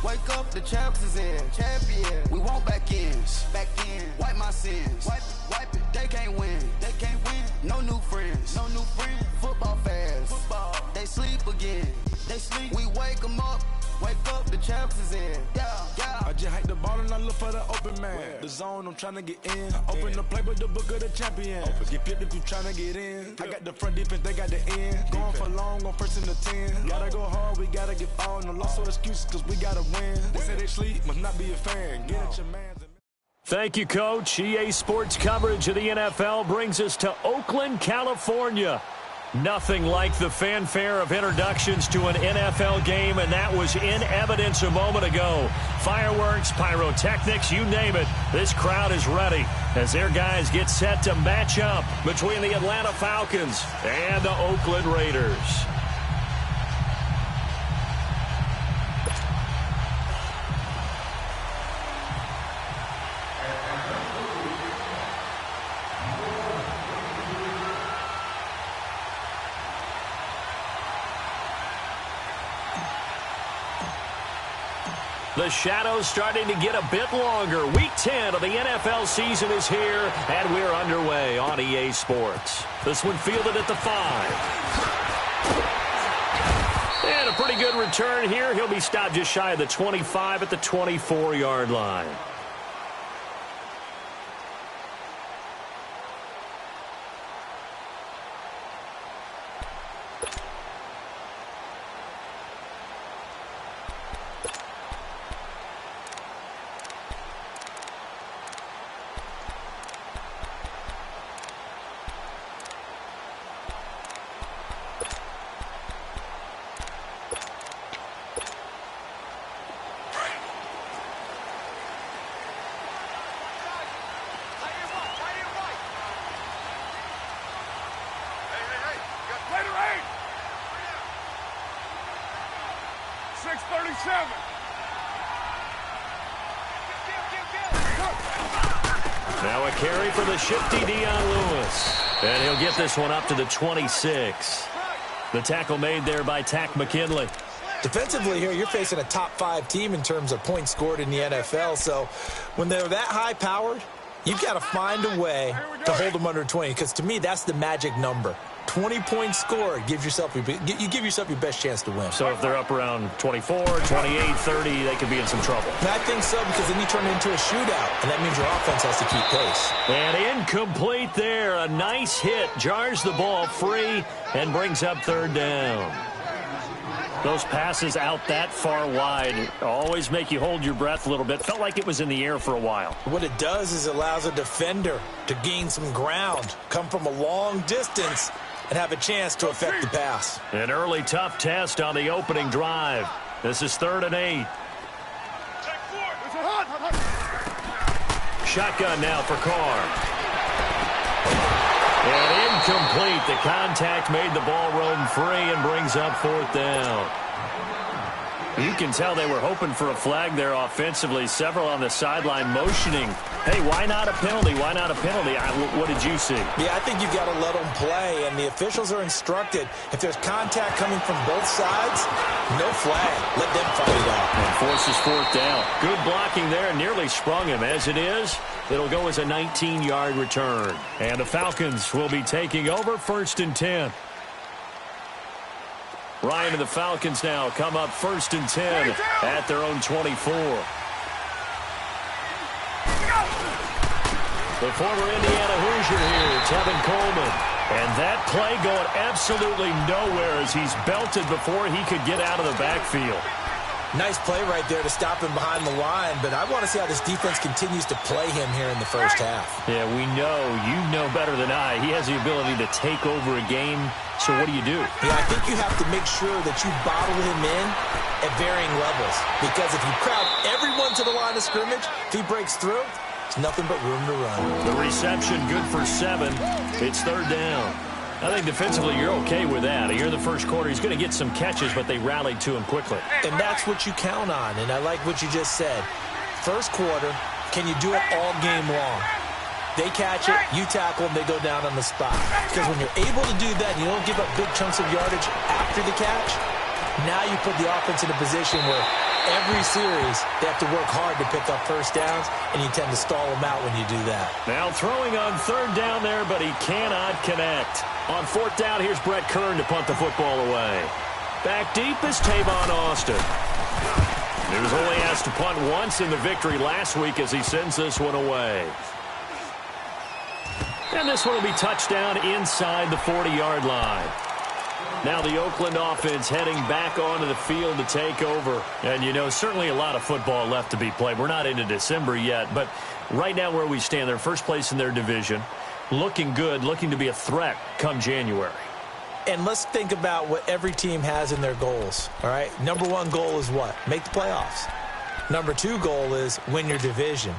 Wake up, the champs is in. Champion. We want back ends. Back in. Wipe my sins. Wipe it. They can't win. They can't win. No new friends. No new friends. Football fans. Football. They sleep again. They sleep. We wake them up. Wake up, the champs is in. Yeah. I just hike the ball and I look for the open man. Where? The zone, I'm trying to get in. Open the playbook, the book of the champion. Get flipped if you trying to get in. I got the front defense, they got the end. Going for long, on first and the 10. Gotta go hard, we gotta get all. No loss or excuses, cause we gotta win. They say they sleep, must not be a fan. Get at your man. Thank you, Coach. EA Sports coverage of the NFL brings us to Oakland, California. Nothing like the fanfare of introductions to an NFL game, and that was in evidence a moment ago. Fireworks, pyrotechnics, you name it. This crowd is ready as their guys get set to match up between the Atlanta Falcons and the Oakland Raiders. The shadow's starting to get a bit longer. Week 10 of the NFL season is here, and we're underway on EA Sports. This one fielded at the 5. And a pretty good return here. He'll be stopped just shy of the 25 at the 24-yard line. Now a carry for the shifty Dion Lewis. And he'll get this one up to the 26. The tackle made there by Tack McKinley. Defensively here, you're facing a top-5 team in terms of points scored in the NFL. So when they're that high-powered, you've got to find a way to hold them under 20. Because to me, that's the magic number. 20 points scored, you give yourself your best chance to win. So if they're up around 24, 28, 30, they could be in some trouble. And I think so, because then you turn it into a shootout, and that means your offense has to keep pace. And incomplete there. A nice hit. Jars the ball free and brings up third down. Those passes out that far wide always make you hold your breath a little bit. Felt like it was in the air for a while. What it does is it allows a defender to gain some ground, come from a long distance, and have a chance to affect the pass. An early tough test on the opening drive. This is 3rd and 8. Shotgun now for Carr. And incomplete. The contact made the ball roam free and brings up 4th down. You can tell they were hoping for a flag there offensively. Several on the sideline motioning. Hey, why not a penalty? Why not a penalty? What did you see? Yeah, I think you've got to let them play, and the officials are instructed. If there's contact coming from both sides, no flag. Let them fight it out. And forces 4th down. Good blocking there. Nearly sprung him. As it is, it'll go as a 19-yard return. And the Falcons will be taking over 1st and 10. Ryan and the Falcons now come up 1st and 10 at their own 24. The former Indiana Hoosier here, Tevin Coleman. And that play going absolutely nowhere as he's belted before he could get out of the backfield. Nice play right there to stop him behind the line, but I want to see how this defense continues to play him here in the first half. Yeah, we know. You know better than I. He has the ability to take over a game, so what do you do? Yeah, I think you have to make sure that you bottle him in at varying levels, because if you crowd everyone to the line of scrimmage, if he breaks through, it's nothing but room to run. The reception good for 7. It's 3rd down. I think defensively you're okay with that. Here in the first quarter, he's going to get some catches, but they rallied to him quickly. And that's what you count on, and I like what you just said. First quarter, can you do it all game long? They catch it, you tackle them, they go down on the spot. Because when you're able to do that, you don't give up big chunks of yardage after the catch, now you put the offense in a position where every series, they have to work hard to pick up first downs, and you tend to stall them out when you do that. Now throwing on third down there, but he cannot connect. On fourth down, here's Brett Kern to punt the football away. Back deep is Tavon Austin. He was only asked to punt once in the victory last week as he sends this one away. And this one will be touchdown inside the 40-yard line. Now the Oakland offense heading back onto the field to take over. And, you know, certainly a lot of football left to be played. We're not into December yet, but right now where we stand, they're first place in their division. Looking good, looking to be a threat come January. And let's think about what every team has in their goals, all right? Number one goal is what? Make the playoffs. Number two goal is win your division.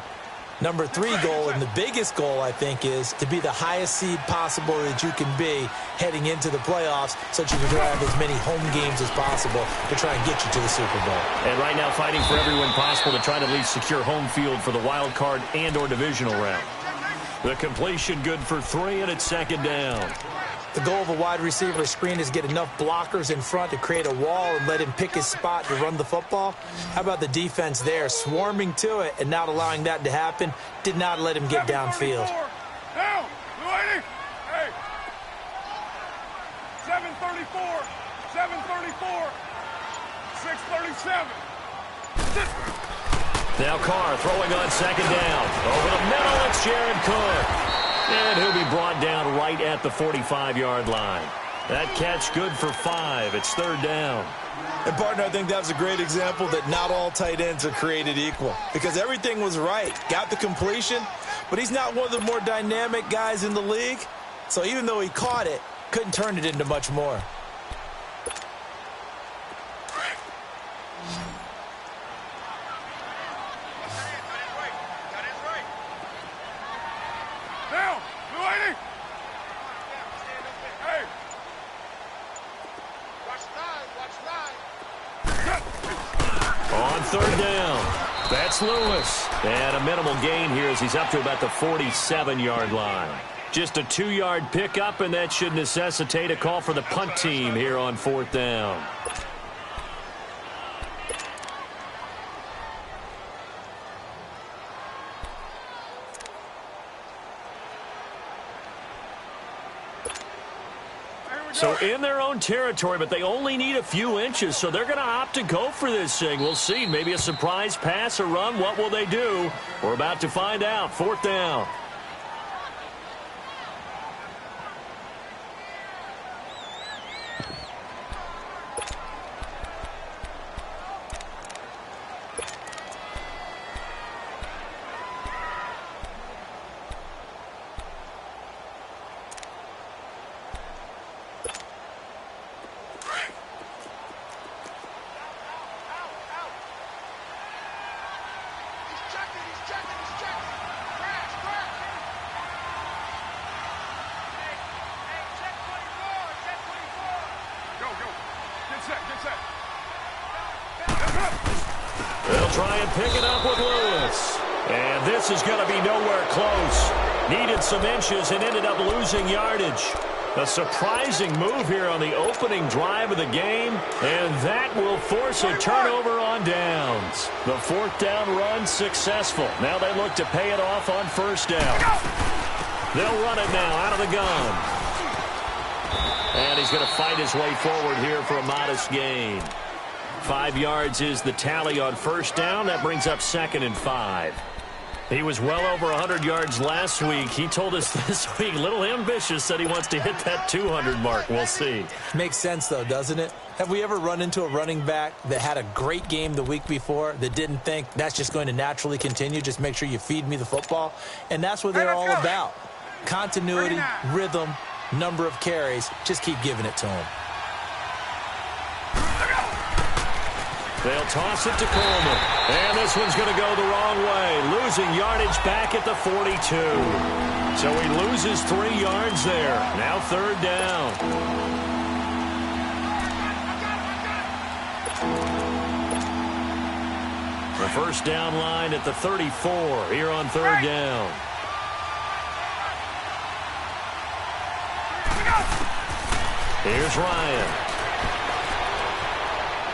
Number three goal, and the biggest goal, I think, is to be the highest seed possible that you can be heading into the playoffs so that you can have as many home games as possible to try and get you to the Super Bowl. And right now fighting for every win possible to try to at least secure home field for the wild card and or divisional round. The completion good for 3, and it's second down. The goal of a wide receiver screen is get enough blockers in front to create a wall and let him pick his spot to run the football. How about the defense there, swarming to it and not allowing that to happen? Did not let him get downfield. Down, 280. Hey. 734, 734, 637. Now Carr throwing on second down. Over the middle, it's Jared Cook. And he'll be brought down right at the 45-yard line. That catch good for 5. It's third down. And, partner, I think that was a great example that not all tight ends are created equal. Because everything was right. Got the completion, but he's not one of the more dynamic guys in the league. So even though he caught it, couldn't turn it into much more. Third down. That's Lewis. And a minimal gain here as he's up to about the 47-yard line. Just a 2-yard pickup, and that should necessitate a call for the punt team here on fourth down. So in their own territory, but they only need a few inches, so they're going to opt to go for this thing. We'll see. Maybe a surprise pass or run. What will they do? We're about to find out. Fourth down. They'll try and pick it up with Lewis. And this is going to be nowhere close. Needed some inches and ended up losing yardage. A surprising move here on the opening drive of the game, and that will force a turnover on downs. The fourth down run successful. Now they look to pay it off on first down. They'll run it now out of the gun. And he's going to fight his way forward here for a modest gain. 5 yards is the tally on first down. That brings up 2nd and 5. He was well over 100 yards last week. He told us this week, a little ambitious, said he wants to hit that 200 mark. We'll see. Makes sense, though, doesn't it? Have we ever run into a running back that had a great game the week before that didn't think that's just going to naturally continue? Just make sure you feed me the football. And that's what they're all about. Continuity, rhythm, number of carries. Just keep giving it to him. They'll toss it to Coleman. And this one's going to go the wrong way. Losing yardage back at the 42. So he loses 3 yards there. Now third down. The first down line at the 34 here on third down. Here's Ryan.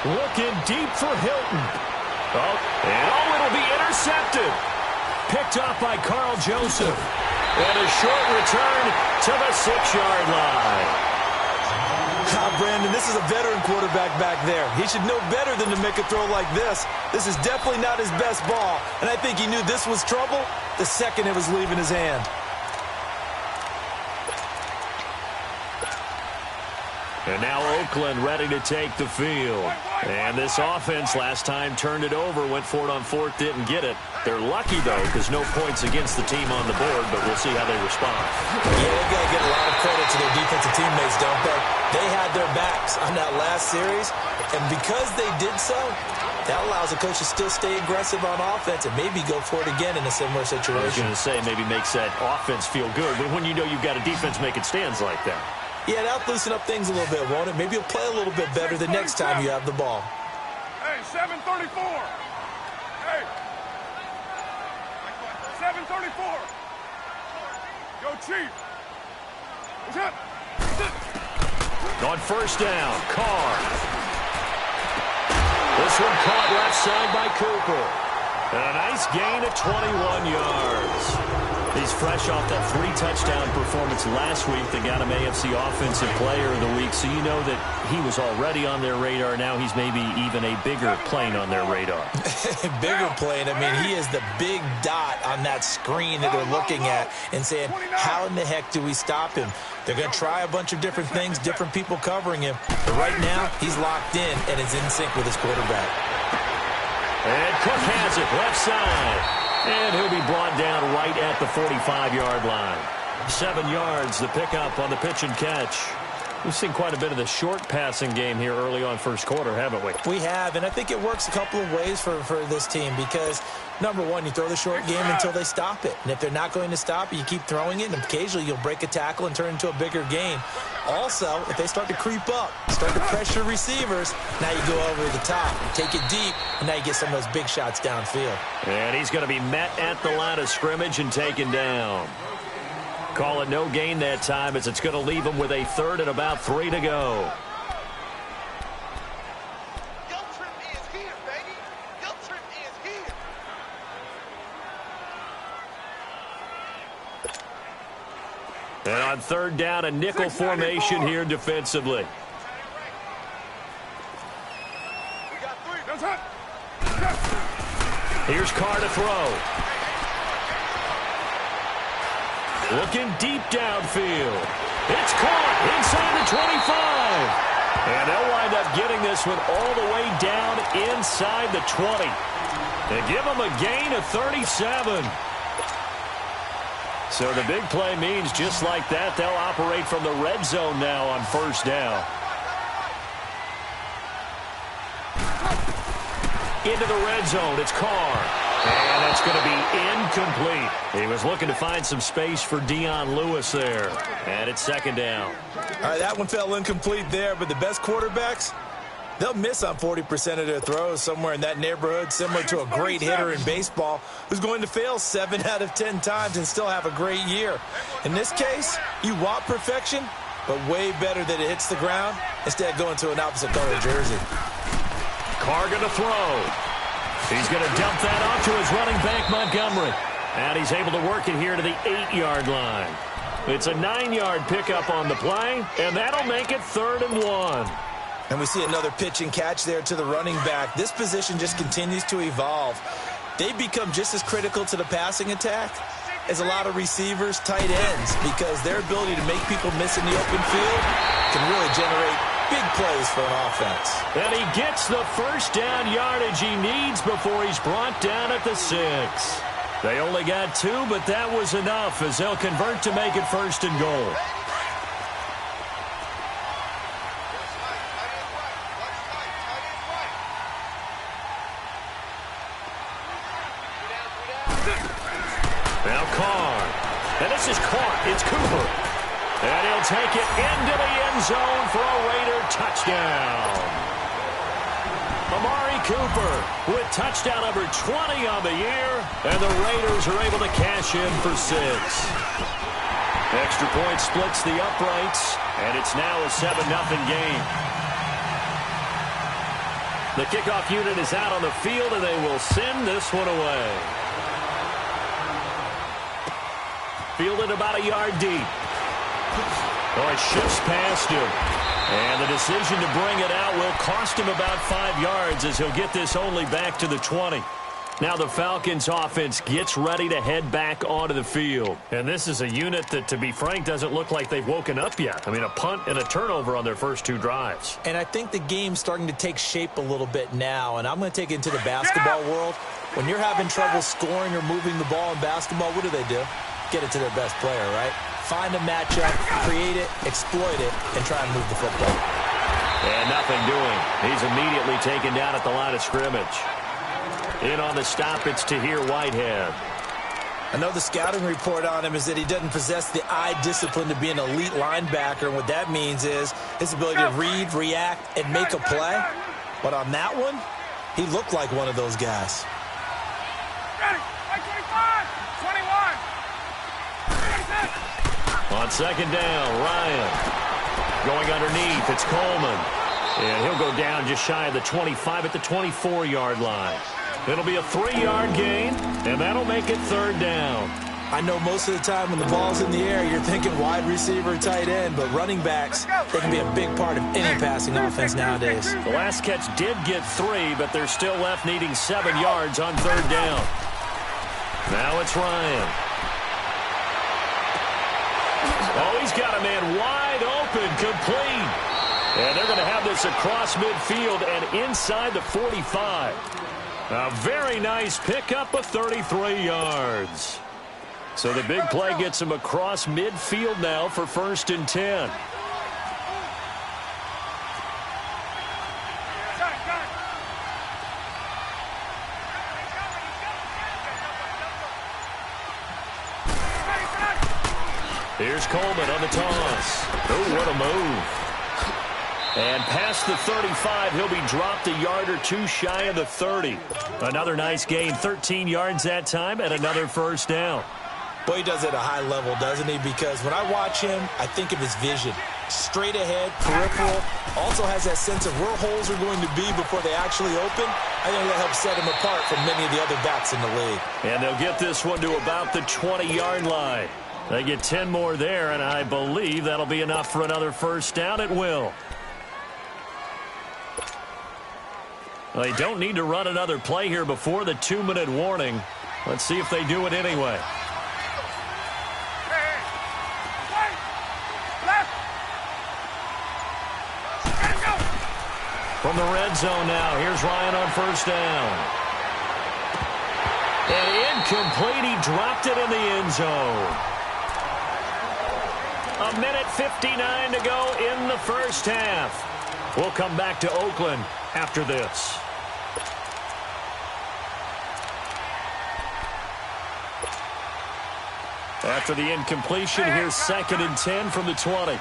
Looking deep for Hilton. It'll be intercepted. Picked off by Carl Joseph. And a short return to the 6-yard line. Brandon, this is a veteran quarterback back there. He should know better than to make a throw like this. This is definitely not his best ball, and I think he knew this was trouble the second it was leaving his hand. And now Oakland ready to take the field. And this offense last time turned it over, went for it on fourth, didn't get it. They're lucky, though, because no points against the team on the board, but we'll see how they respond. Yeah, they've got to get a lot of credit to their defensive teammates, don't they? They had their backs on that last series, and because they did so, that allows the coach to still stay aggressive on offense and maybe go for it again in a similar situation. I was going to say, maybe makes that offense feel good, but when you know you've got a defense making stands like that. Yeah, that'll loosen up things a little bit, won't it? Maybe you'll play a little bit better the next time you have the ball. Hey, 734. Hey. 734. Yo, Chief. What's up? On first down, Carr. This one caught left side by Cooper. And a nice gain of 21 yards. He's fresh off that 3-touchdown performance last week that got him AFC Offensive Player of the Week, so you know that he was already on their radar. Now he's maybe even a bigger plane on their radar. Bigger plane. I mean, he is the big dot on that screen that they're looking at and saying, how in the heck do we stop him? They're going to try a bunch of different things, different people covering him. But right now, he's locked in and is in sync with his quarterback. And Cook has it left side. And he'll be brought down right at the 45-yard line. 7 yards, the pickup on the pitch and catch. We've seen quite a bit of the short passing game here early on first quarter, haven't we? We have, and I think it works a couple of ways for this team because, number one, you throw the short game until they stop it. And if they're not going to stop it, you keep throwing it, and occasionally you'll break a tackle and turn it into a bigger gain. Also, if they start to creep up, start to pressure receivers, now you go over the top, take it deep, and now you get some of those big shots downfield. And he's going to be met at the line of scrimmage and taken down. Call it no gain that time as it's going to leave him with a third and about 3 to go. And on third down, a nickel formation here defensively. Here's Carr to throw. Looking deep downfield. It's caught inside the 25. And they'll wind up getting this one all the way down inside the 20. They give them a gain of 37. So the big play means just like that, they'll operate from the red zone now on first down. Into the red zone, it's Carr. And it's going to be incomplete. He was looking to find some space for Dion Lewis there. And it's second down. All right, that one fell incomplete there, but the best quarterbacks, they'll miss on 40% of their throws somewhere in that neighborhood, similar to a great hitter in baseball who's going to fail 7 out of 10 times and still have a great year. In this case, you want perfection, but way better that it hits the ground instead of going to an opposite color jersey. Carr going to throw. He's going to dump that off to his running back, Montgomery. And he's able to work it here to the 8-yard line. It's a 9-yard pickup on the play, and that'll make it 3rd and 1. And we see another pitch and catch there to the running back. This position just continues to evolve. They become just as critical to the passing attack as a lot of receivers, tight ends, because their ability to make people miss in the open field can really generate big plays for an offense. And he gets the first down yardage he needs before he's brought down at the 6. They only got 2, but that was enough as they'll convert to make it 1st and goal. Now Carr. And this is caught. It's Cooper. And he'll take it into the end zone for a Raider touchdown. Amari Cooper with touchdown number 20 on the year. And the Raiders are able to cash in for 6. Extra point splits the uprights. And it's now a 7-0 game. The kickoff unit is out on the field, and they will send this one away. Fielded about a yard deep. Oh, it shifts past him. And the decision to bring it out will cost him about 5 yards as he'll get this only back to the 20. Now the Falcons offense gets ready to head back onto the field. And this is a unit that, to be frank, doesn't look like they've woken up yet. I mean, a punt and a turnover on their first 2 drives. And I think the game's starting to take shape a little bit now. And I'm going to take it into the basketball world. When you're having trouble scoring or moving the ball in basketball, what do? Get it to their best player, right? Find a matchup, create it, exploit it, and try and move the football. And nothing doing. He's immediately taken down at the line of scrimmage. In on the stop, it's Tahir Whitehead. I know the scouting report on him is that he doesn't possess the eye discipline to be an elite linebacker. And what that means is his ability to read, react, and make a play. But on that one, he looked like one of those guys. Ready, 25, 21. On second down, Ryan. Going underneath, it's Coleman. And he'll go down just shy of the 25 at the 24-yard line. It'll be a 3-yard gain, and that'll make it 3rd down. I know most of the time when the ball's in the air, you're thinking wide receiver, tight end, but running backs, they can be a big part of any passing offense nowadays. The last catch did get 3, but they're still left needing 7 yards on 3rd down. Now it's Ryan. Oh, he's got a man wide open, complete. And they're going to have this across midfield and inside the 45. A very nice pickup of 33 yards. So the big play gets him across midfield now for 1st and 10. Here's Coleman on the toss. Oh, what a move. And past the 35, he'll be dropped a yard or 2 shy of the 30. Another nice gain, 13 yards that time, and another 1st down. Boy, he does it at a high level, doesn't he? Because when I watch him, I think of his vision. Straight ahead, peripheral, also has that sense of where holes are going to be before they actually open. I think that helps set him apart from many of the other backs in the league. And they'll get this one to about the 20-yard line. They get 10 more there, and I believe that'll be enough for another 1st down. It will. Well, they don't need to run another play here before the 2-minute warning. Let's see if they do it anyway. From the red zone now, here's Ryan on 1st down. And incomplete, he dropped it in the end zone. 1:59 to go in the 1st half. We'll come back to Oakland after this. After the incompletion, here's 2nd and 10 from the 20.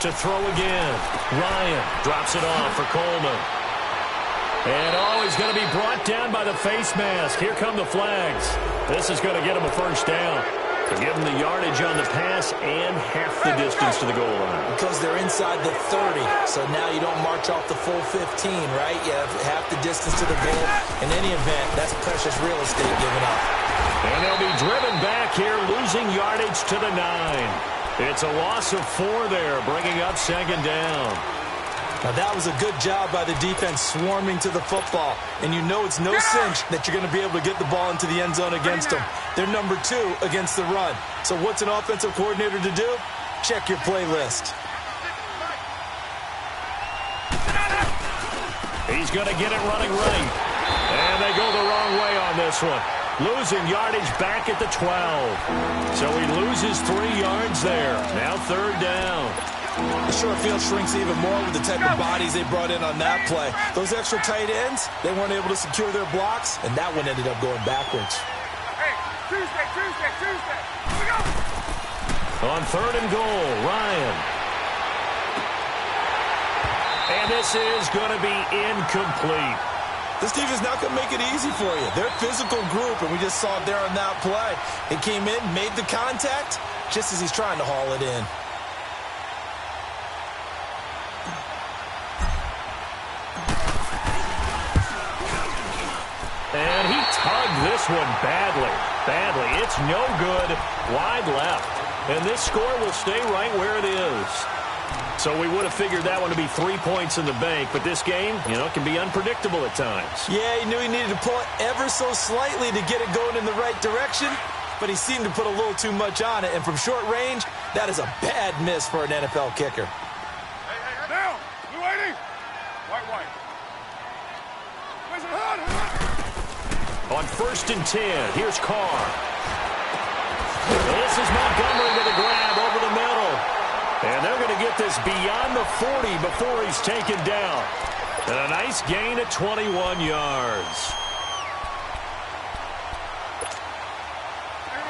To throw again. Ryan drops it off for Coleman. And he's going to be brought down by the face mask. Here come the flags. This is going to get him a 1st down. To give him the yardage on the pass and half the distance to the goal line. Because they're inside the 30, so now you don't march off the full 15, right? You have half the distance to the goal. In any event, that's precious real estate given up. And they'll be driven back here, losing yardage to the 9. It's a loss of 4 there, bringing up 2nd down. Now, that was a good job by the defense swarming to the football. And you know it's no cinch that you're going to be able to get the ball into the end zone against them. They're number 2 against the run. So what's an offensive coordinator to do? Check your playlist. He's going to get it running right. And they go the wrong way on this one. Losing yardage back at the 12. So he loses 3 yards there. Now 3rd down. The short field shrinks even more with the type of bodies they brought in on that play. Those extra tight ends, they weren't able to secure their blocks, and that one ended up going backwards. Hey, Tuesday. Here we go. On 3rd and goal, Ryan. And this is going to be incomplete. This defense is not going to make it easy for you. They're a physical group, and we just saw it there on that play. They came in, made the contact, just as he's trying to haul it in. And he tugged this one badly. It's no good. Wide left. And this score will stay right where it is. So we would have figured that one to be 3 points in the bank. But this game, can be unpredictable at times. Yeah, he knew he needed to pull it ever so slightly to get it going in the right direction. But he seemed to put a little too much on it. And from short range, that is a bad miss for an NFL kicker. Hey, down. Blue 80. White. Where's it hot? On 1st and 10, here's Carr. This is Montgomery with a grab over the middle. And they're going to get this beyond the 40 before he's taken down. And a nice gain at 21 yards.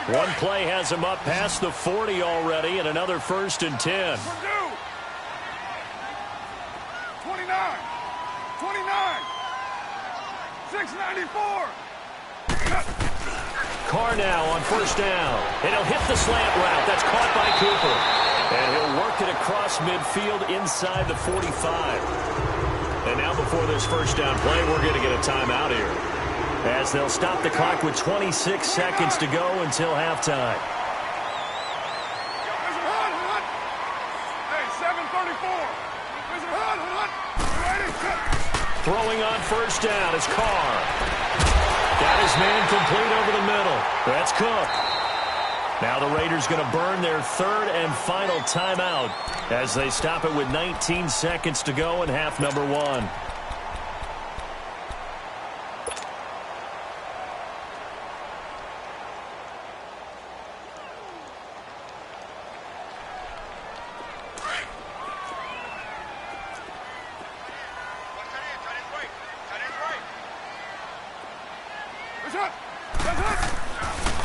One play has him up past the 40 already, and another 1st and 10. 29. 694. Carr now on 1st down. And he'll hit the slant route. That's caught by Cooper. And he'll work it across midfield inside the 45. And now before this 1st down play, we're going to get a timeout here, as they'll stop the clock with 26 seconds to go until halftime. Hey, 7:34. Throwing on 1st down is Carr. Got his man complete over the middle. That's Cook. Now the Raiders going to burn their 3rd and final timeout as they stop it with 19 seconds to go in half number 1.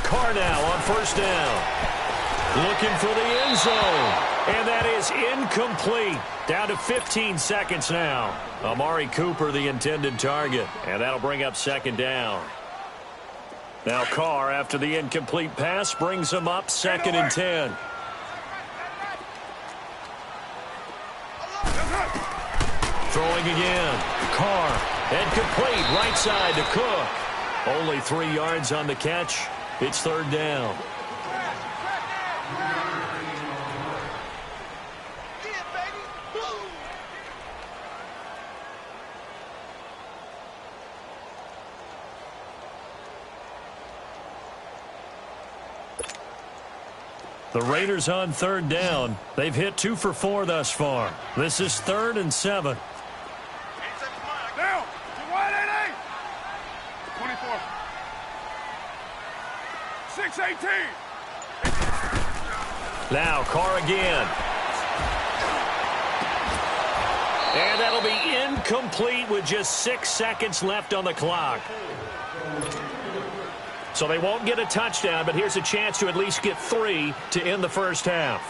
Carr now on 1st down. Looking for the end zone. And that is incomplete. Down to 15 seconds now. Amari Cooper, the intended target. And that'll bring up 2nd down. Now Carr, after the incomplete pass, brings him up 2nd and 10. Throwing again. Carr, and complete. Right side to Cook. Only 3 yards on the catch. It's 3rd down. The Raiders on 3rd down. They've hit 2 for 4 thus far. This is 3rd and 7. Down. 24. 6:18. Now Carr again. And that'll be incomplete with just 6 seconds left on the clock. So they won't get a touchdown, but here's a chance to at least get 3 to end the 1st half.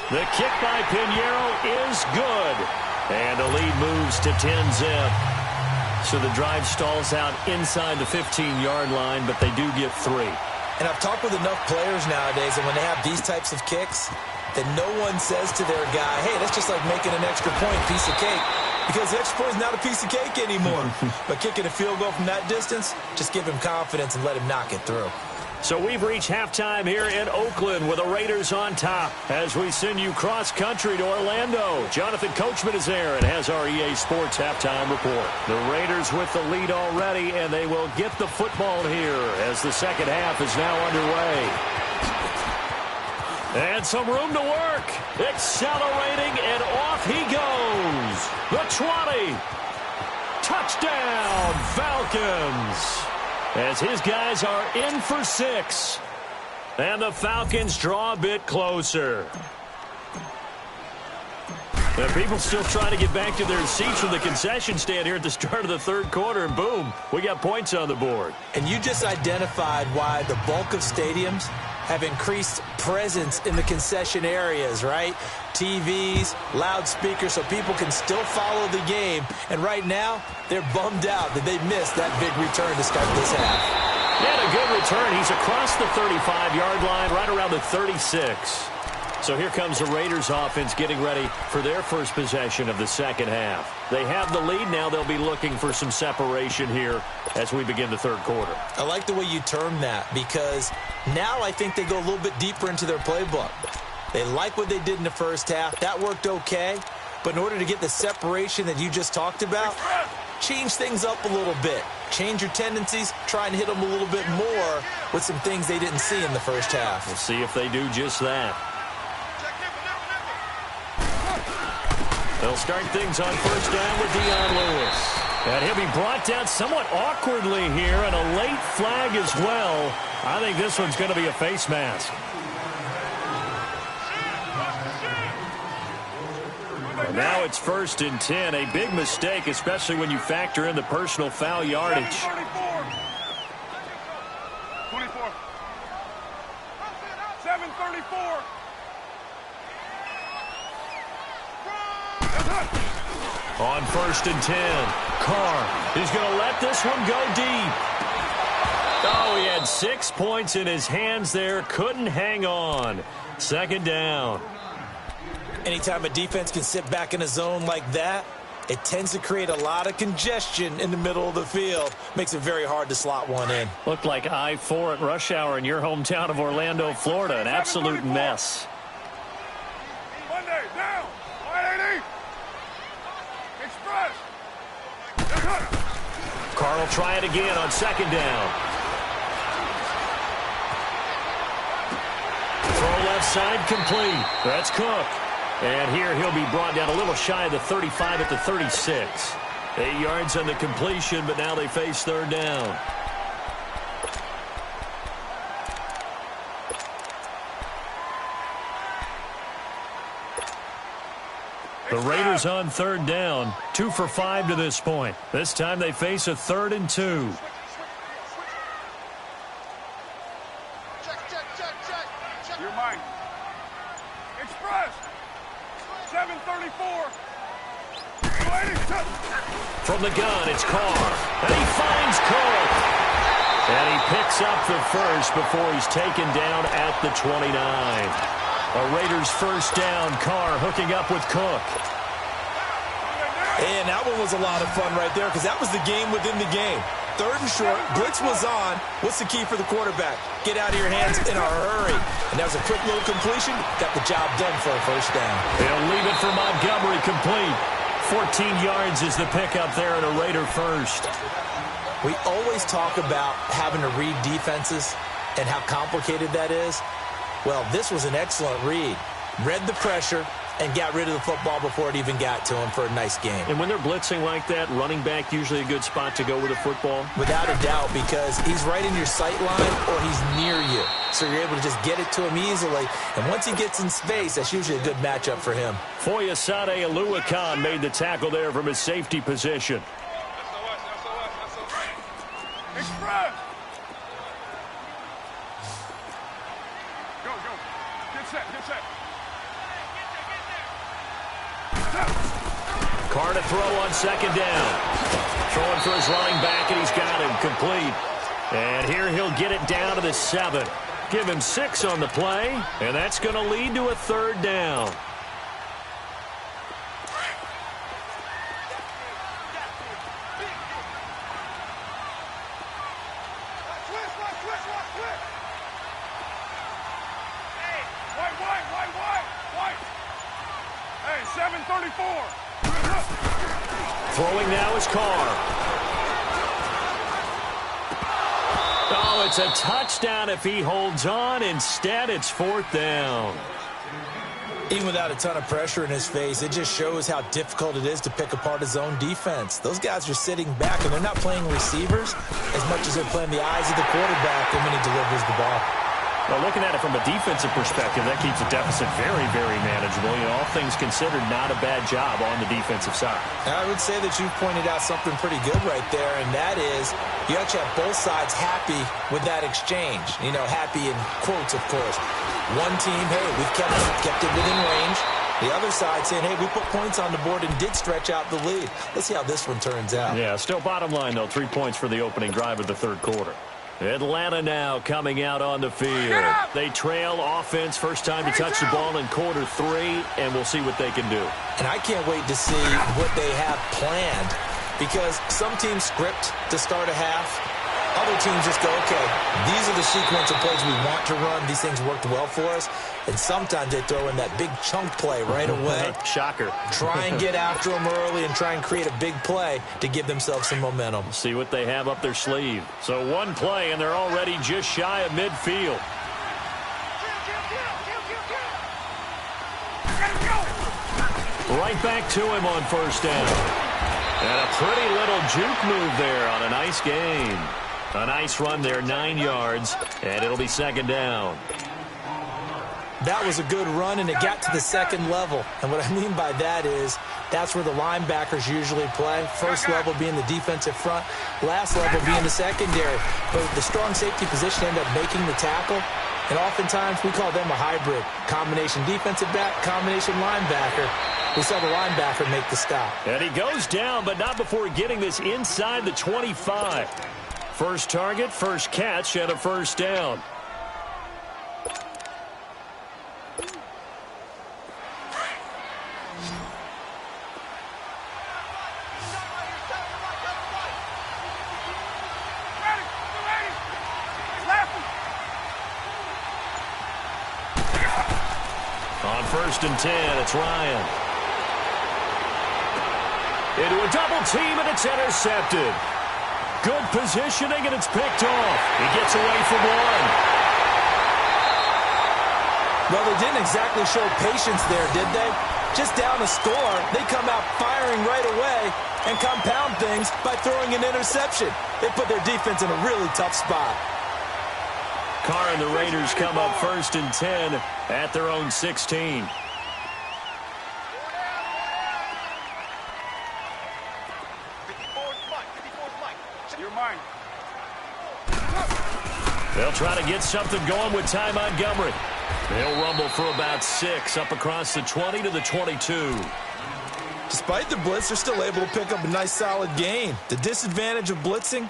The kick by Pinheiro is good. And the lead moves to 10-zip. So the drive stalls out inside the 15-yard line, but they do get 3. And I've talked with enough players nowadays, and when they have these types of kicks, that no one says to their guy, hey, that's just like making an extra point, piece of cake. Because the extra point is not a piece of cake anymore. But kicking a field goal from that distance, just give him confidence and let him knock it through. So we've reached halftime here in Oakland with the Raiders on top as we send you cross-country to Orlando. Jonathan Coachman is there and has our EA Sports halftime report. The Raiders with the lead already, and they will get the football here as the second half is now underway. And some room to work. Accelerating, and off he goes. The 20. Touchdown, Falcons. As his guys are in for 6. And the Falcons draw a bit closer. And people still trying to get back to their seats from the concession stand here at the start of the 3rd quarter, and boom, we got points on the board. And you just identified why the bulk of stadiums have increased presence in the concession areas, right? TVs, loudspeakers, so people can still follow the game. And right now, they're bummed out that they missed that big return to start this half. Yeah, a good return. He's across the 35-yard line, right around the 36. So here comes the Raiders offense getting ready for their first possession of the second half. They have the lead now. They'll be looking for some separation here as we begin the third quarter. I like the way you term that because now I think they go a little bit deeper into their playbook. They like what they did in the first half. That worked okay. But in order to get the separation that you just talked about, change things up a little bit. Change your tendencies. Try and hit them a little bit more with some things they didn't see in the first half. We'll see if they do just that. They'll start things on first down with Dion Lewis. And he'll be brought down somewhat awkwardly here, and a late flag as well. I think this one's going to be a face mask. And now it's 1st and 10. A big mistake, especially when you factor in the personal foul yardage. 24. 7:34. On 1st and 10, Carr is going to let this one go deep. Oh, he had 6 points in his hands there. Couldn't hang on. 2nd down. Anytime a defense can sit back in a zone like that, it tends to create a lot of congestion in the middle of the field. Makes it very hard to slot one in. Looked like I-4 at rush hour in your hometown of Orlando, Florida. An absolute mess. Monday, down. 180. Express. Carr will try it again on 2nd down. Throw left side complete. That's Cook. And here he'll be brought down a little shy of the 35 at the 36. 8 yards on the completion, but now they face 3rd down. The Raiders on 3rd down, 2 for 5 to this point. This time they face a 3rd and 2. You're mine. Express. 7:34. From the gun, it's Carr. And he finds Cook. And he picks up the first before he's taken down at the 29. A Raiders 1st down. Carr hooking up with Cook. And that one was a lot of fun right there because that was the game within the game. 3rd and short, blitz was on. What's the key for the quarterback? Get out of your hands in a hurry. And that was a quick little completion. Got the job done for a 1st down. They'll leave it for Montgomery complete. 14 yards is the pickup there and a Raider 1st. We always talk about having to read defenses and how complicated that is. Well, this was an excellent read. Read the pressure and got rid of the football before it even got to him for a nice game. And when they're blitzing like that, running back usually a good spot to go with the football? Without a doubt, because he's right in your sight line or he's near you. So you're able to just get it to him easily. And once he gets in space, that's usually a good matchup for him. Foyesade Aluakan made the tackle there from his safety position. Express. Go. Get set. Carr to throw on 2nd down. Throwing for his running back, and he's got him complete. And here he'll get it down to the 7. Give him 6 on the play, and that's going to lead to a 3rd down. White. Hey, 7:34. Throwing now is Carr. Oh, it's a touchdown if he holds on. Instead, it's 4th down. Even without a ton of pressure in his face, it just shows how difficult it is to pick apart his own defense. Those guys are sitting back, and they're not playing receivers as much as they're playing the eyes of the quarterback when he delivers the ball. Well, looking at it from a defensive perspective, that keeps the deficit very, very manageable. You know, all things considered, not a bad job on the defensive side. I would say that you've pointed out something pretty good right there, and that is you actually have both sides happy with that exchange. You know, happy in quotes, of course. One team, hey, we've kept it within range. The other side saying, hey, we put points on the board and did stretch out the lead. Let's see how this one turns out. Yeah, still bottom line, though, 3 points for the opening drive of the third quarter. Atlanta now coming out on the field. They trail offense, first time to touch the ball in quarter 3, and we'll see what they can do. And I can't wait to see what they have planned, because some teams script to start a half. Other teams just go, okay, these are the sequence of plays we want to run. These things worked well for us. And sometimes they throw in that big chunk play right away. Shocker. Try and get after them early and try and create a big play to give themselves some momentum. See what they have up their sleeve. So one play, and they're already just shy of midfield. Right back to him on first down. And a pretty little juke move there on a nice gain. A nice run there, 9 yards, and it'll be second down. That was a good run, and it got to the second level. And what I mean by that is that's where the linebackers usually play. First level being the defensive front, last level being the secondary. But the strong safety position ended up making the tackle. And oftentimes we call them a hybrid. Combination defensive back, combination linebacker. We saw the linebacker make the stop. And he goes down, but not before getting this inside the 25. First target, first catch, and a first down. On first and 10, it's Ryan. Into a double team, and it's intercepted. Good positioning, and it's picked off. He gets away from one. Well, they didn't exactly show patience there, did they? Just down a score, they come out firing right away and compound things by throwing an interception. They put their defense in a really tough spot. Carr and the Raiders come up first and 10 at their own 16. They'll try to get something going with Ty Montgomery. They'll rumble for about 6 up across the 20 to the 22. Despite the blitz, they're still able to pick up a nice solid gain. The disadvantage of blitzing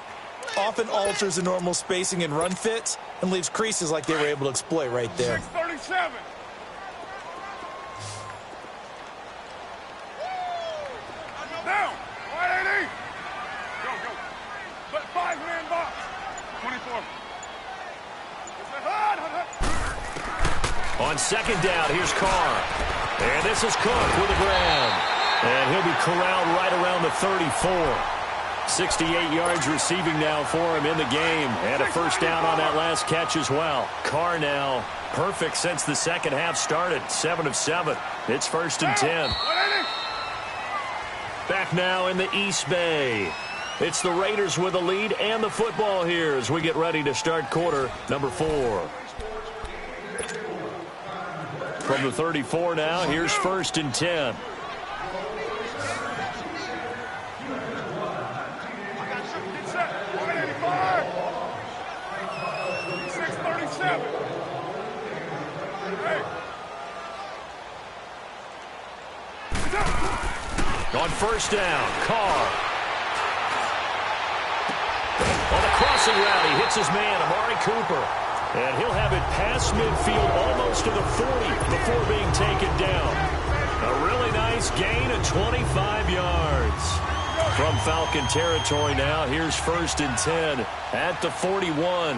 often alters the normal spacing and run fits and leaves creases like they were able to exploit right there. 637. Down. 180. Go, go. But 5-man box. 24. On second down, here's Carr. And this is Cook with the grab. And he'll be corralled right around the 34. 68 yards receiving now for him in the game. And a first down on that last catch as well. Carr now perfect since the second half started. 7 of 7. It's first and 10. Back now in the East Bay. It's the Raiders with the lead and the football here as we get ready to start quarter number 4. From the 34 now, here's first and 10. On first down, Carr. On the crossing route, he hits his man, Amari Cooper. And he'll have it past midfield almost to the 40 before being taken down. A really nice gain of 25 yards. From Falcon territory now, here's first and 10 at the 41. Go, go.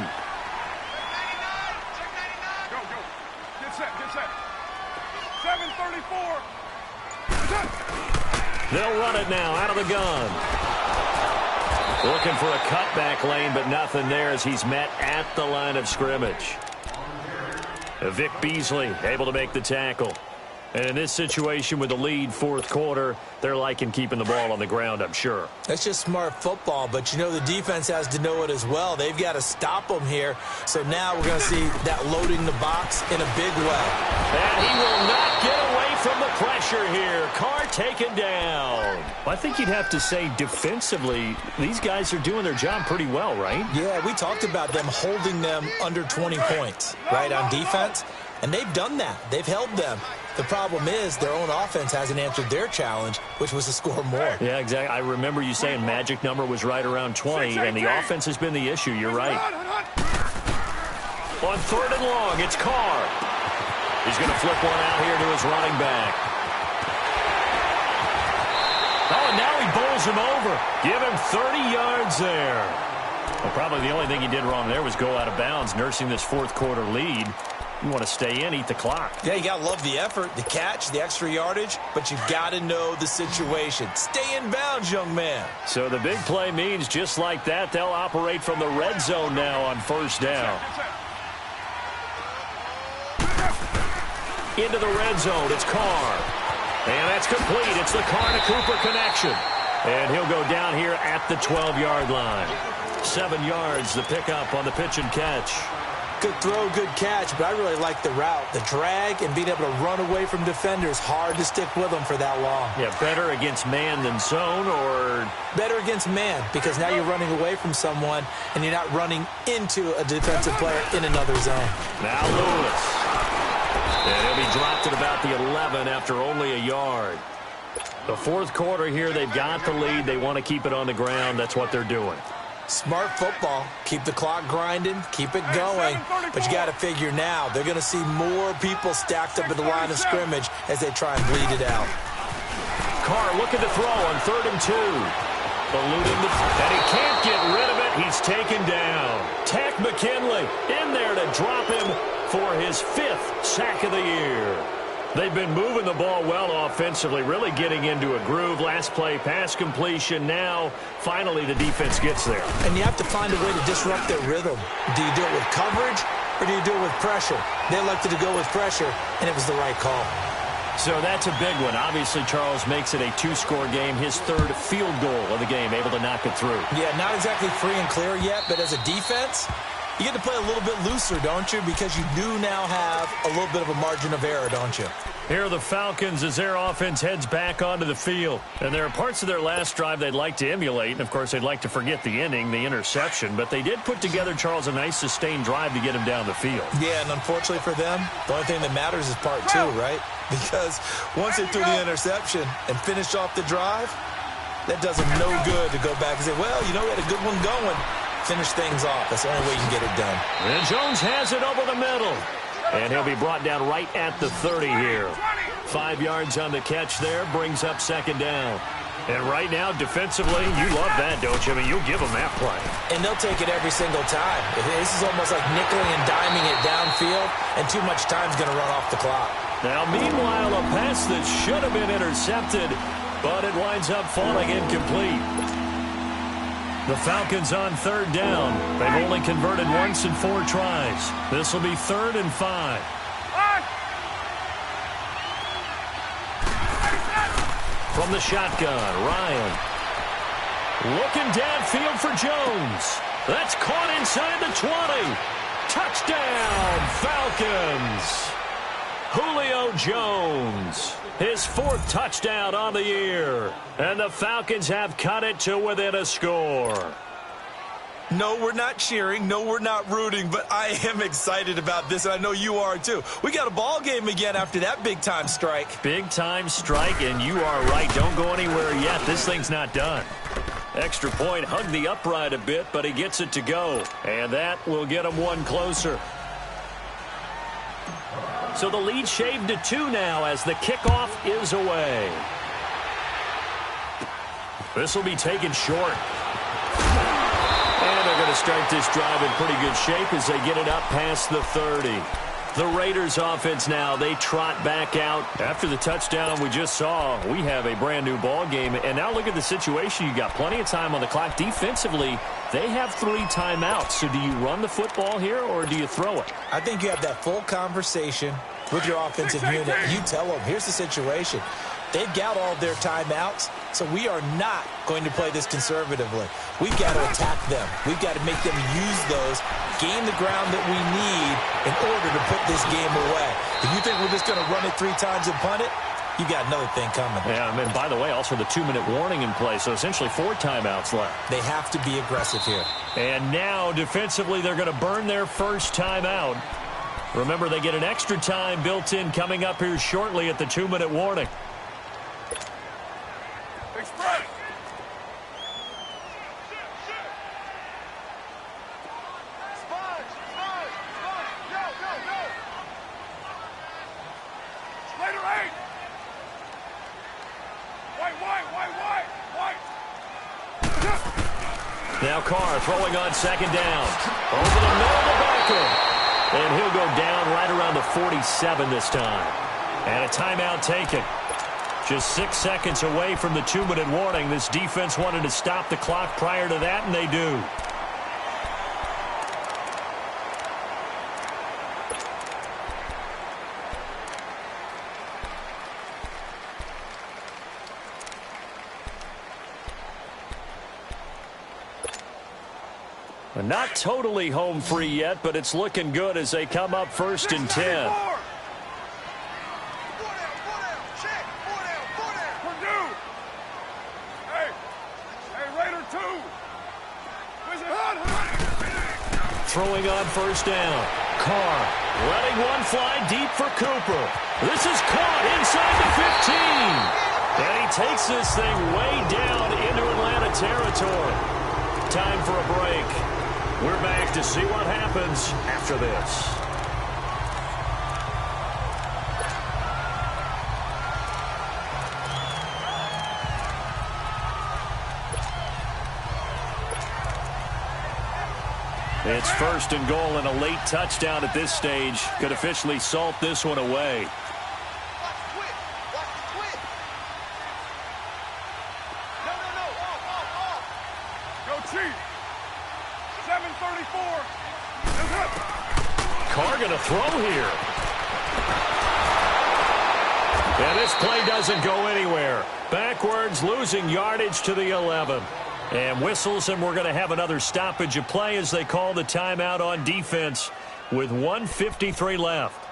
Get set, get set. 734. They'll run it now out of the gun. Looking for a cutback lane, but nothing there as he's met at the line of scrimmage. Vic Beasley able to make the tackle. And in this situation with the lead fourth quarter, they're liking keeping the ball on the ground, I'm sure. That's just smart football, but you know the defense has to know it as well. They've got to stop them here. So now we're going to see that loading the box in a big way. And he will not get away from the pressure here. Carr taken down. Well, I think you'd have to say defensively, these guys are doing their job pretty well, right? Yeah, we talked about them holding them under 20 points, right, on defense. And they've done that. They've held them. The problem is their own offense hasn't answered their challenge, which was to score more. Yeah, exactly. I remember you saying magic number was right around 20, and the offense has been the issue. You're right. On 3rd and long, it's Carr. He's going to flip one out here to his running back. Oh, and now he bowls him over. Give him 30 yards there. Well, probably the only thing he did wrong there was go out of bounds, nursing this 4th quarter lead. You want to stay in, eat the clock. Yeah, you got to love the effort, the catch, the extra yardage, but you got to know the situation. Stay in bounds, young man. So the big play means just like that, they'll operate from the red zone now on 1st down. Into the red zone, it's Carr. And that's complete. It's the Carr to Cooper connection. And he'll go down here at the 12-yard line. 7 yards, the pickup on the pitch and catch. Good throw, good catch, but I really like the route. The drag and being able to run away from defenders, hard to stick with them for that long. Yeah, better against man than zone, or? Better against man, because now you're running away from someone and you're not running into a defensive player in another zone. Now Lewis. And he'll be dropped at about the 11 after only a yard. The 4th quarter here, they've got the lead. They want to keep it on the ground. That's what they're doing. Smart football. Keep the clock grinding. Keep it going. But you got to figure now, they're going to see more people stacked up at the line of scrimmage as they try and bleed it out. Carr looking to throw on 3rd and 2. Eluding and he can't get rid of it. He's taken down. Tack McKinley in there to drop him for his 5th sack of the year. They've been moving the ball well offensively, really getting into a groove. Last play, pass completion. Now, finally, the defense gets there. And you have to find a way to disrupt their rhythm. Do you do it with coverage or do you do it with pressure? They elected to go with pressure, and it was the right call. So that's a big one. Obviously, Charles makes it a 2-score game. His 3rd field goal of the game, able to knock it through. Yeah, not exactly free and clear yet, but as a defense, you get to play a little bit looser, don't you? Because you do now have a little bit of a margin of error, don't you? Here are the Falcons as their offense heads back onto the field. And there are parts of their last drive they'd like to emulate. And, of course, they'd like to forget the inning, the interception. But they did put together, Charles, a nice sustained drive to get him down the field. Yeah, and unfortunately for them, the only thing that matters is part 2, right? Because once they threw the interception and finished off the drive, that does them no good to go back and say, well, you know, we had a good one going. Finish things off. That's the only way you can get it done. And Jones has it over the middle. And he'll be brought down right at the 30 here. 5 yards on the catch there, brings up 2nd down. And right now, defensively, you love that, don't you? I mean, you'll give them that play. And they'll take it every single time. This is almost like nickeling and diming it downfield, and too much time's going to run off the clock. Now, meanwhile, a pass that should have been intercepted, but it winds up falling incomplete. The Falcons on 3rd down. They've only converted once in 4 tries. This will be 3rd and 5. From the shotgun, Ryan. Looking downfield for Jones. That's caught inside the 20. Touchdown, Falcons. Julio Jones, his 4th touchdown on the year. And the Falcons have cut it to within a score. No, we're not cheering. No, we're not rooting. But I am excited about this, and I know you are too. We got a ball game again after that big-time strike. Big-time strike, and you are right. Don't go anywhere yet. This thing's not done. Extra point, hugged the upright a bit, but he gets it to go. And that will get him one closer. So the lead shaved to 2 now as the kickoff is away. This will be taken short. And they're going to start this drive in pretty good shape as they get it up past the 30. The Raiders offense now, they trot back out. After the touchdown we just saw, we have a brand new ball game. And now look at the situation. You got plenty of time on the clock. Defensively, they have 3 timeouts. So do you run the football here or do you throw it? I think you have that full conversation with your offensive unit. You tell them, here's the situation. They've got all their timeouts, so we are not going to play this conservatively. We've got to attack them. We've got to make them use those, gain the ground that we need in order to put this game away. If you think we're just going to run it 3 times and punt it, you got another thing coming. Yeah, and by the way, also the 2-minute warning in play, so essentially 4 timeouts left. They have to be aggressive here. And now, defensively, they're going to burn their first timeout. Remember, they get an extra time built in coming up here shortly at the 2-minute warning. Big spread. Now Carr throwing on second down. Over the middle to Beckham. And he'll go down right around the 47 this time. And a timeout taken. Just 6 seconds away from the 2-minute warning. This defense wanted to stop the clock prior to that, and they do. Not totally home free yet, but it's looking good as they come up 1st and 10. Throwing on 1st down. Carr letting one fly deep for Cooper. This is caught inside the 15. And he takes this thing way down into Atlanta territory. Time for a break. We're back to see what happens after this. It's 1st and goal, and a late touchdown at this stage could officially salt this one away. Carr going to throw here. And this play doesn't go anywhere. Backwards, losing yardage to the 11. And whistles, and we're going to have another stoppage of play as they call the timeout on defense with 1:53 left.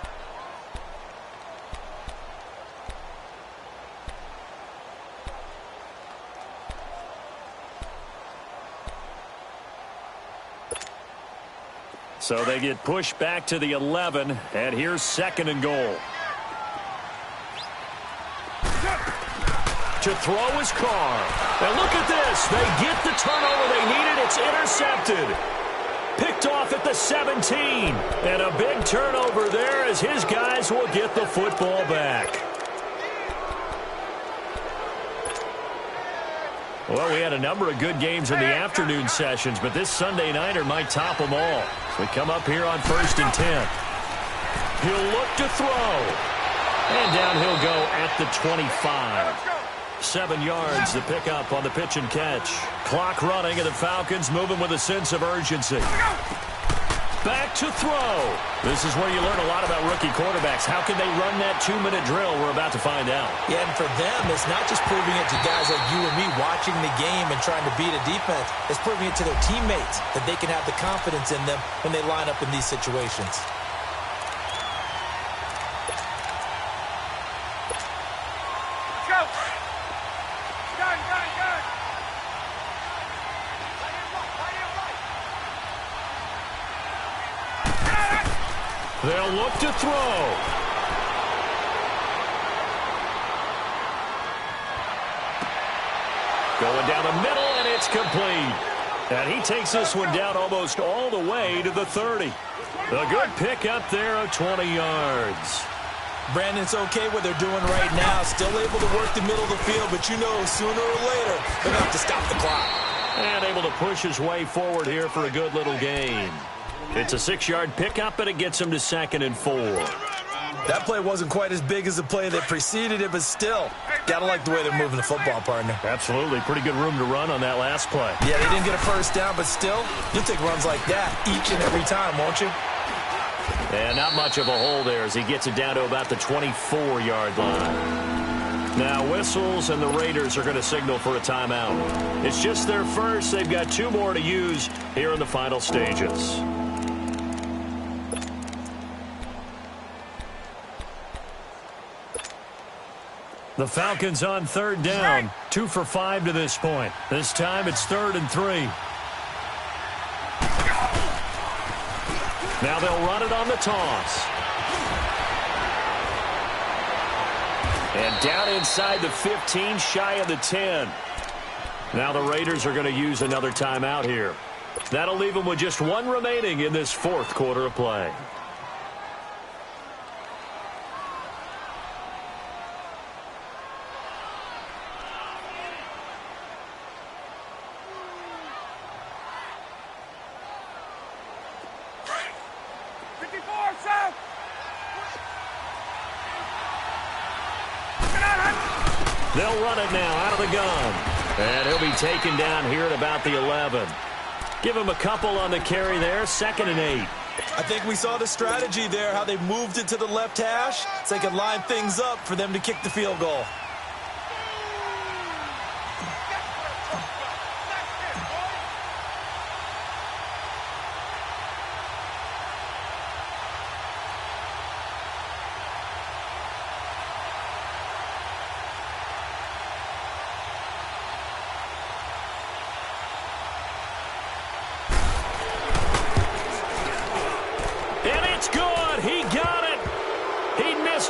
So they get pushed back to the 11, and here's 2nd and goal. To throw is Carr. And look at this. They get the turnover they needed. It's intercepted. Picked off at the 17. And a big turnover there as his guys will get the football back. Well, we had a number of good games in the afternoon sessions, but this Sunday nighter might top them all. So we come up here on 1st and 10. He'll look to throw. And down he'll go at the 25. 7 yards to pick up on the pitch and catch. Clock running, and the Falcons moving with a sense of urgency. Back to throw. This is where you learn a lot about rookie quarterbacks. How can they run that 2-minute drill? We're about to find out. Yeah, and for them, it's not just proving it to guys like you and me watching the game and trying to beat a defense. It's proving it to their teammates that they can have the confidence in them when they line up in these situations. They'll look to throw. Going down the middle, and it's complete. And he takes this one down almost all the way to the 30. A good pick up there of 20 yards. Brandon, it's okay what they're doing right now. Still able to work the middle of the field, but you know sooner or later they're going to have to stop the clock. And able to push his way forward here for a good little gain. It's a 6-yard pickup, and it gets him to 2nd and 4. That play wasn't quite as big as the play that preceded it, but still, got to like the way they're moving the football, partner. Absolutely. Pretty good room to run on that last play. Yeah, they didn't get a 1st down, but still, you'll take runs like that each and every time, won't you? And not much of a hole there as he gets it down to about the 24-yard line. Now whistles, and the Raiders are going to signal for a timeout. It's just their first. They've got 2 more to use here in the final stages. The Falcons on 3rd down. 2 for 5 to this point. This time it's 3rd and 3. Now they'll run it on the toss. And down inside the 15, shy of the 10. Now the Raiders are going to use another timeout here. That'll leave them with just one remaining in this fourth quarter of play. They'll run it now out of the gun. And he'll be taken down here at about the 11. Give him a couple on the carry there, 2nd and 8. I think we saw the strategy there, how they moved it to the left hash so they could line things up for them to kick the field goal.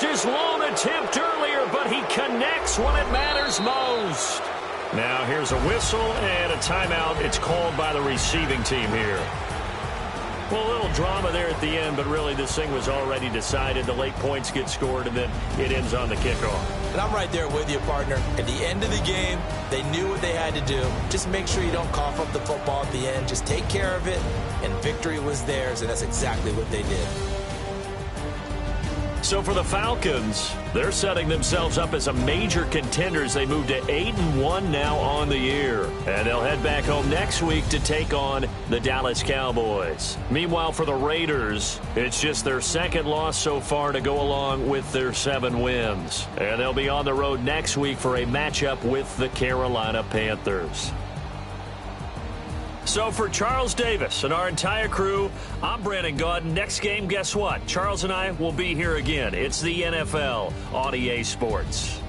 His lone attempt earlier, but he connects when it matters most. Now here's a whistle and a timeout. It's called by the receiving team here. Well, a little drama there at the end, but really this thing was already decided. The late points get scored, and then it ends on the kickoff. And I'm right there with you, partner. At the end of the game, they knew what they had to do. Just make sure you don't cough up the football at the end. Just take care of it, and victory was theirs, and that's exactly what they did. So for the Falcons, they're setting themselves up as a major contender as they move to 8-1 now on the year. And they'll head back home next week to take on the Dallas Cowboys. Meanwhile, for the Raiders, it's just their second loss so far to go along with their 7 wins. And they'll be on the road next week for a matchup with the Carolina Panthers. So for Charles Davis and our entire crew, I'm Brandon Gaudin. Next game, guess what? Charles and I will be here again. It's the NFL on EA Sports.